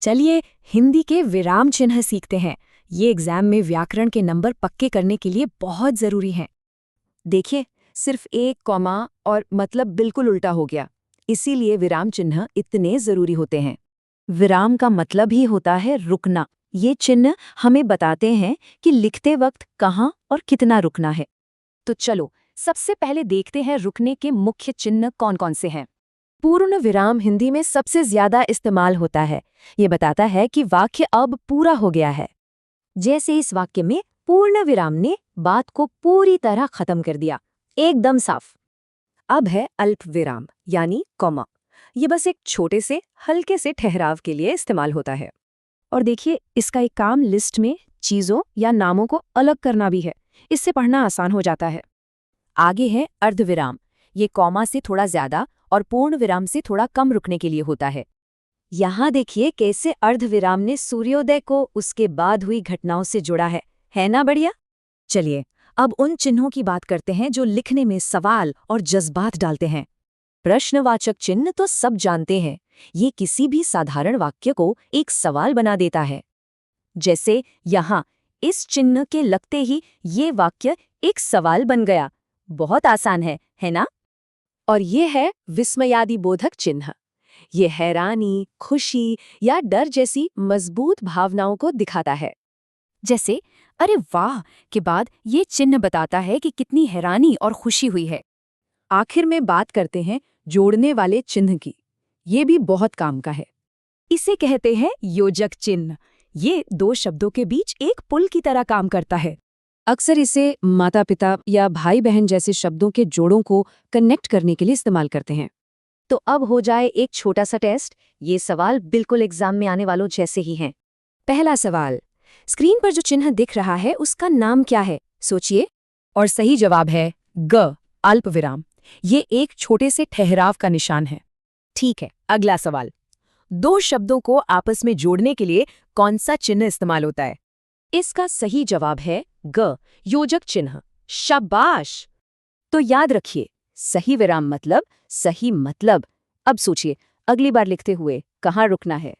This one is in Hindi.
चलिए हिंदी के विराम चिन्ह सीखते हैं। ये एग्जाम में व्याकरण के नंबर पक्के करने के लिए बहुत जरूरी हैं। देखिए, सिर्फ एक कॉमा और मतलब बिल्कुल उल्टा हो गया। इसीलिए विराम चिन्ह इतने जरूरी होते हैं। विराम का मतलब ही होता है रुकना। ये चिन्ह हमें बताते हैं कि लिखते वक्त कहाँ और कितना रुकना है। तो चलो, सबसे पहले देखते हैं रुकने के मुख्य चिन्ह कौन कौन से हैं। पूर्ण विराम हिंदी में सबसे ज्यादा इस्तेमाल होता है। ये बताता है कि वाक्य अब पूरा हो गया है। जैसे इस वाक्य में पूर्ण विराम ने बात को पूरी तरह खत्म कर दिया, एकदम साफ। अब है अल्प विराम यानी कॉमा। ये बस एक छोटे से हल्के से ठहराव के लिए इस्तेमाल होता है। और देखिए, इसका एक काम लिस्ट में चीजों या नामों को अलग करना भी है। इससे पढ़ना आसान हो जाता है। आगे है अर्धविराम। ये कॉमा से थोड़ा ज्यादा और पूर्ण विराम से थोड़ा कम रुकने के लिए होता है। यहाँ देखिए कैसे अर्धविराम ने सूर्योदय को उसके बाद हुई घटनाओं से जोड़ा है ना बढ़िया? चलिए, अब उन चिन्हों की बात करते हैं जो लिखने में सवाल और जज्बात डालते हैं। प्रश्नवाचक चिन्ह तो सब जानते हैं। ये किसी भी साधारण वाक्य को एक सवाल बना देता है। जैसे यहाँ, इस चिन्ह के लगते ही ये वाक्य एक सवाल बन गया। बहुत आसान है ना? और ये है विस्मयादिबोधक चिन्ह। ये हैरानी, खुशी या डर जैसी मजबूत भावनाओं को दिखाता है। जैसे अरे वाह के बाद ये चिन्ह बताता है कि कितनी हैरानी और खुशी हुई है। आखिर में बात करते हैं जोड़ने वाले चिन्ह की। ये भी बहुत काम का है। इसे कहते हैं योजक चिन्ह। ये दो शब्दों के बीच एक पुल की तरह काम करता है। अक्सर इसे माता पिता या भाई बहन जैसे शब्दों के जोड़ों को कनेक्ट करने के लिए इस्तेमाल करते हैं। तो अब हो जाए एक छोटा सा टेस्ट। ये सवाल बिल्कुल एग्जाम में आने वालों जैसे ही हैं। पहला सवाल, स्क्रीन पर जो चिन्ह दिख रहा है उसका नाम क्या है? सोचिए। और सही जवाब है ग, अल्प विराम। ये एक छोटे से ठहराव का निशान है। ठीक है, अगला सवाल, दो शब्दों को आपस में जोड़ने के लिए कौन सा चिन्ह इस्तेमाल होता है? इसका सही जवाब है ग, योजक चिन्ह। शाबाश! तो याद रखिए, सही विराम मतलब सही मतलब। अब सोचिए, अगली बार लिखते हुए कहाँ रुकना है।